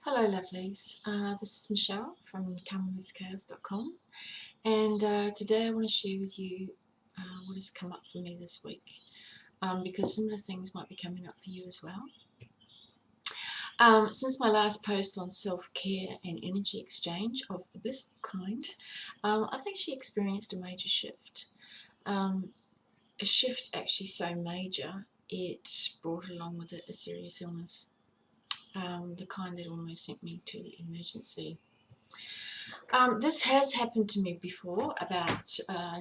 Hello lovelies, this is Michelle from calmwithchaos.com, and today I want to share with you what has come up for me this week, because similar things might be coming up for you as well. Since my last post on self-care and energy exchange of the blissful kind, I've actually experienced a major shift. A shift actually so major it brought along with it a serious illness. The kind that almost sent me to emergency. This has happened to me before, about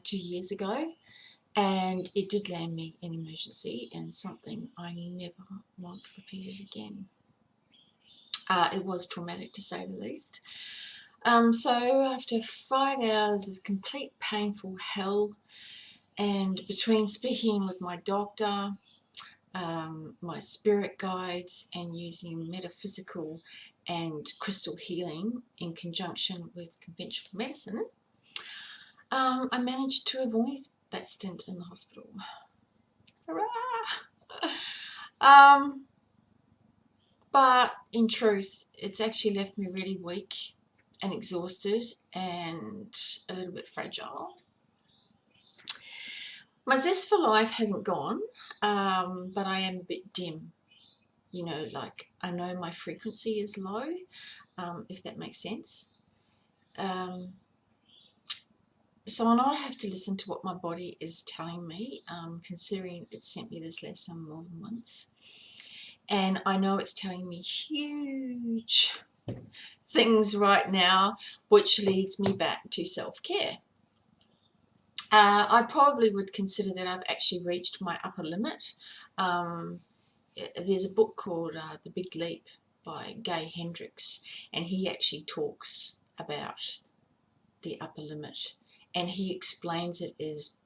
2 years ago, and it did land me in emergency and something I never want repeated again. It was traumatic, to say the least. So after 5 hours of complete painful hell, and between speaking with my doctor, my spirit guides, and using metaphysical and crystal healing in conjunction with conventional medicine, I managed to avoid that stint in the hospital. Hurrah! But in truth, it's actually left me really weak and exhausted and a little bit fragile. My zest for life hasn't gone, but I am a bit dim. You know, like I know my frequency is low, if that makes sense. So I know I have to listen to what my body is telling me, considering it sent me this lesson more than once. And I know it's telling me huge things right now, which leads me back to self-care. I probably would consider that I've actually reached my upper limit. There's a book called The Big Leap by Gay Hendricks, and he actually talks about the upper limit, and he explains it as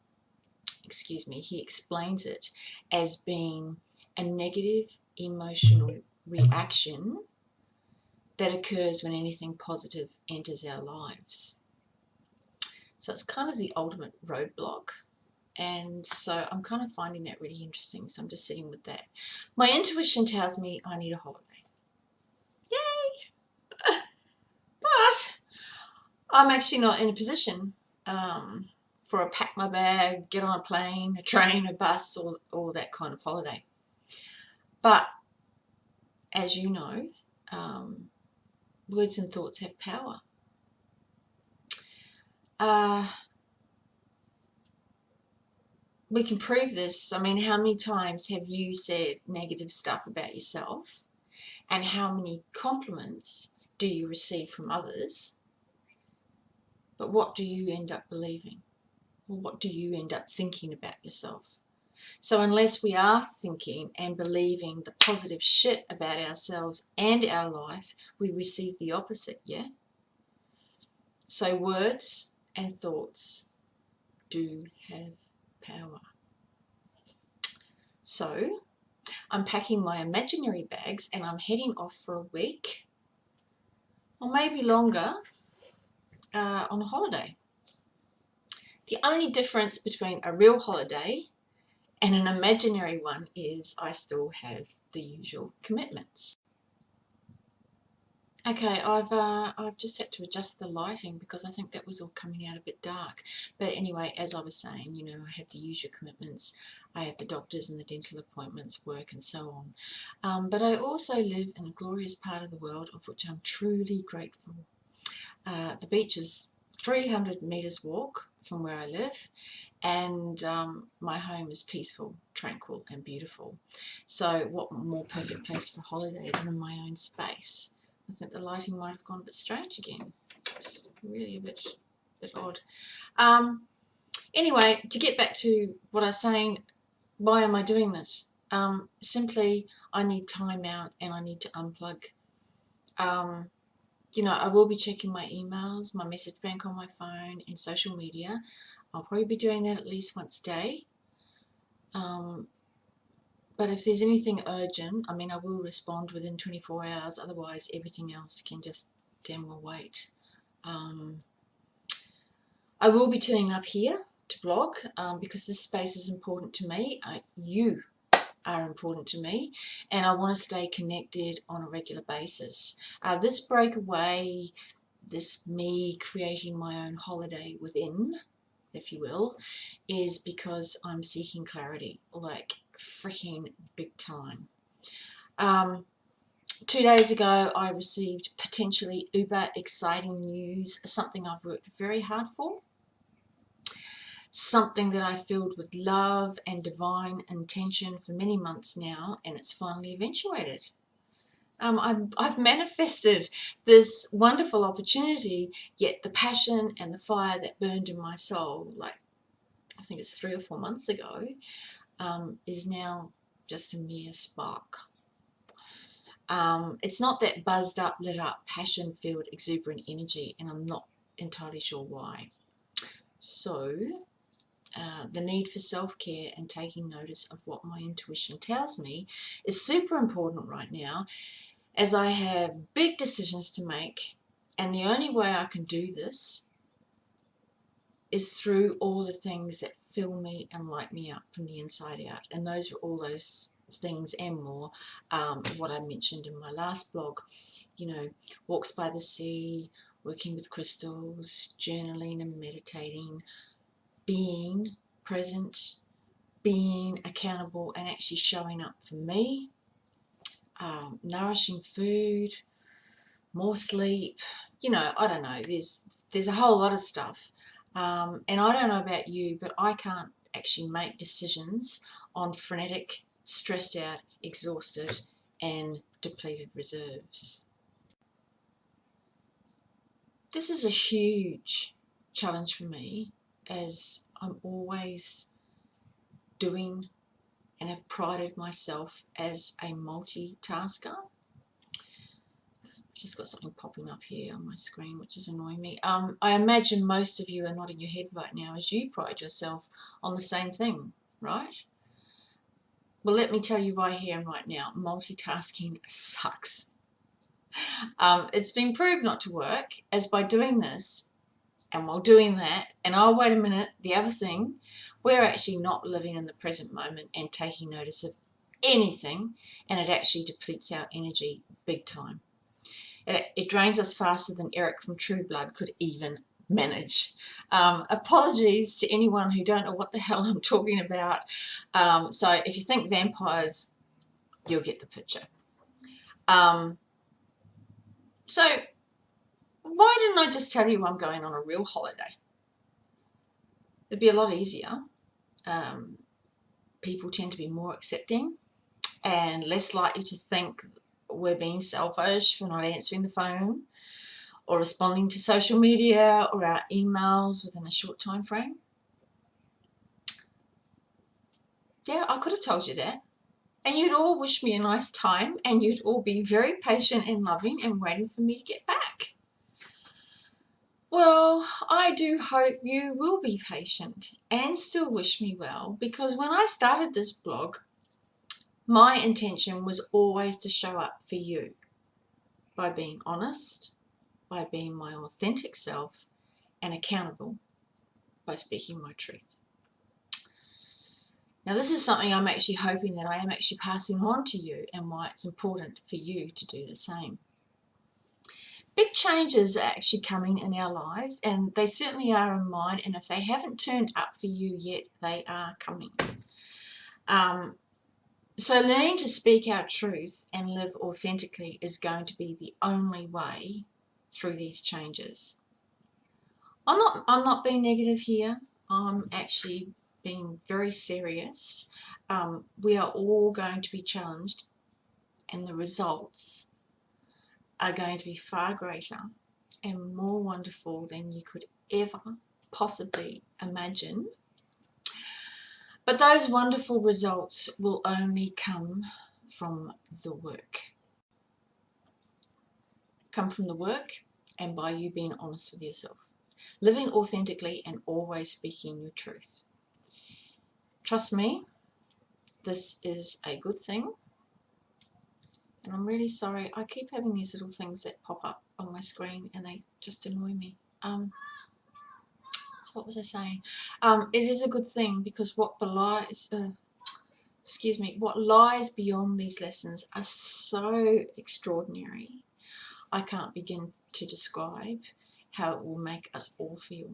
being a negative emotional reaction that occurs when anything positive enters our lives. So it's kind of the ultimate roadblock. And so I'm kind of finding that really interesting. So I'm just sitting with that. My intuition tells me I need a holiday. Yay! But I'm actually not in a position for a pack my bag, get on a plane, a train, a bus, or that kind of holiday. But as you know, words and thoughts have power. We can prove this. I mean, how many times have you said negative stuff about yourself? And how many compliments do you receive from others? But what do you end up believing? Or what do you end up thinking about yourself? So unless we are thinking and believing the positive shit about ourselves and our life, we receive the opposite, yeah? So words and thoughts do have power. So I'm packing my imaginary bags and I'm heading off for a week, or maybe longer, on a holiday. The only difference between a real holiday and an imaginary one is I still have the usual commitments. Okay, I've just had to adjust the lighting because I think that was all coming out a bit dark. But anyway, as I was saying, you know, I have the usual commitments. I have the doctors and the dental appointments, work and so on. But I also live in a glorious part of the world of which I'm truly grateful. The beach is 300 metres walk from where I live, and my home is peaceful, tranquil and beautiful. So what more perfect place for a holiday than in my own space? I think the lighting might have gone a bit strange again. It's really a bit odd. Anyway, to get back to what I was saying, why am I doing this? Simply, I need time out and I need to unplug. You know, I will be checking my emails, my message bank on my phone, and social media. I'll probably be doing that at least once a day. But if there's anything urgent, I mean, I will respond within 24 hours. Otherwise, everything else can just damn well wait. I will be turning up here to blog because this space is important to me. You are important to me, and I want to stay connected on a regular basis. This breakaway, this me creating my own holiday within, if you will, is because I'm seeking clarity, like freaking big time. 2 days ago, I received potentially uber exciting news, something I've worked very hard for, something that I filled with love and divine intention for many months now, and it's finally eventuated. I've manifested this wonderful opportunity, yet the passion and the fire that burned in my soul, like I think it's 3 or 4 months ago, is now just a mere spark. It's not that buzzed up, lit up, passion-filled, exuberant energy, and I'm not entirely sure why. So, the need for self-care and taking notice of what my intuition tells me is super important right now, as I have big decisions to make, and the only way I can do this is through all the things that fill me and light me up from the inside out. And those are all those things and more, what I mentioned in my last blog, you know, walks by the sea, working with crystals, journaling and meditating, being present, being accountable and actually showing up for me, nourishing food, more sleep, you know, I don't know, there's a whole lot of stuff. And I don't know about you, but I can't actually make decisions on frenetic, stressed out, exhausted, and depleted reserves. This is a huge challenge for me, as I'm always doing and have prided myself as a multitasker. I've just got something popping up here on my screen which is annoying me. I imagine most of you are nodding your head right now as you pride yourself on the same thing, right? Well, let me tell you right here and right now, multitasking sucks. It's been proved not to work, as by doing this and while doing that, and oh, wait a minute, the other thing, we're actually not living in the present moment and taking notice of anything, and it actually depletes our energy big time. It drains us faster than Eric from True Blood could even manage. Apologies to anyone who don't know what the hell I'm talking about. So if you think vampires, you'll get the picture. So why didn't I just tell you I'm going on a real holiday? It'd be a lot easier. People tend to be more accepting and less likely to think we're being selfish for not answering the phone or responding to social media or our emails within a short time frame. Yeah, I could have told you that. And you'd all wish me a nice time, and you'd all be very patient and loving and waiting for me to get back. Well, I do hope you will be patient and still wish me well, because when I started this blog, my intention was always to show up for you by being honest, by being my authentic self, and accountable by speaking my truth. Now, this is something I'm actually hoping that I am actually passing on to you, and why it's important for you to do the same. Big changes are actually coming in our lives, and they certainly are in mine, and if they haven't turned up for you yet, they are coming. So learning to speak our truth and live authentically is going to be the only way through these changes. I'm not being negative here. I'm actually being very serious. We are all going to be challenged, and the results are going to be far greater and more wonderful than you could ever possibly imagine. But those wonderful results will only come from the work. Come from the work and by you being honest with yourself. Living authentically and always speaking your truth. Trust me, this is a good thing. And I'm really sorry, I keep having these little things that pop up on my screen and they just annoy me. So what was I saying? It is a good thing, because what belies... excuse me, what lies beyond these lessons are so extraordinary. I can't begin to describe how it will make us all feel.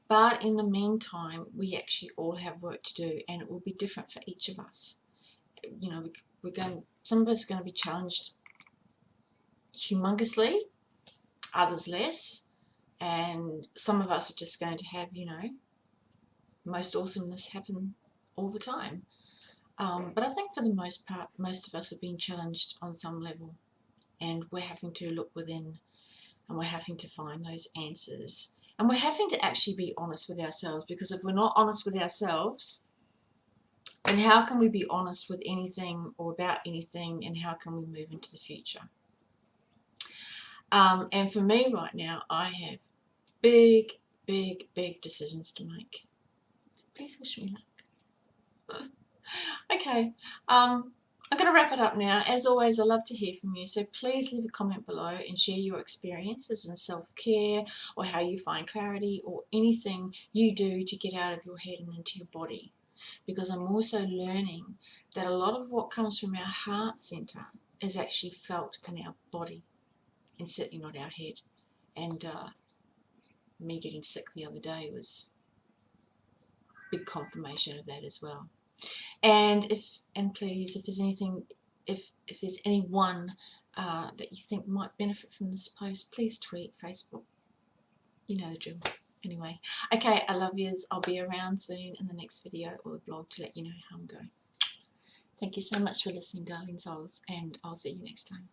But in the meantime, we actually all have work to do, and it will be different for each of us. You know, some of us are going to be challenged humongously, others less, and some of us are just going to have, you know, most awesomeness happen all the time. But I think for the most part, most of us are being challenged on some level, and we're having to look within, and we're having to find those answers, and we're having to actually be honest with ourselves, because if we're not honest with ourselves, then how can we be honest with anything or about anything, and how can we move into the future? And for me right now, I have big, big, big decisions to make. Please wish me luck. Okay, I'm going to wrap it up now. As always, I love to hear from you, so please leave a comment below and share your experiences in self-care, or how you find clarity, or anything you do to get out of your head and into your body. Because I'm also learning that a lot of what comes from our heart center is actually felt in our body, and certainly not our head. And me getting sick the other day was big confirmation of that as well. And please, if there's anything, if there's anyone that you think might benefit from this post, please tweet, Facebook. You know the drill. Anyway, okay, I love yous. I'll be around soon in the next video or the blog to let you know how I'm going. Thank you so much for listening, darling souls, and I'll see you next time.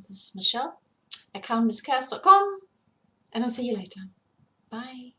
This is Michelle at calmnesschaos.com, and I'll see you later. Bye.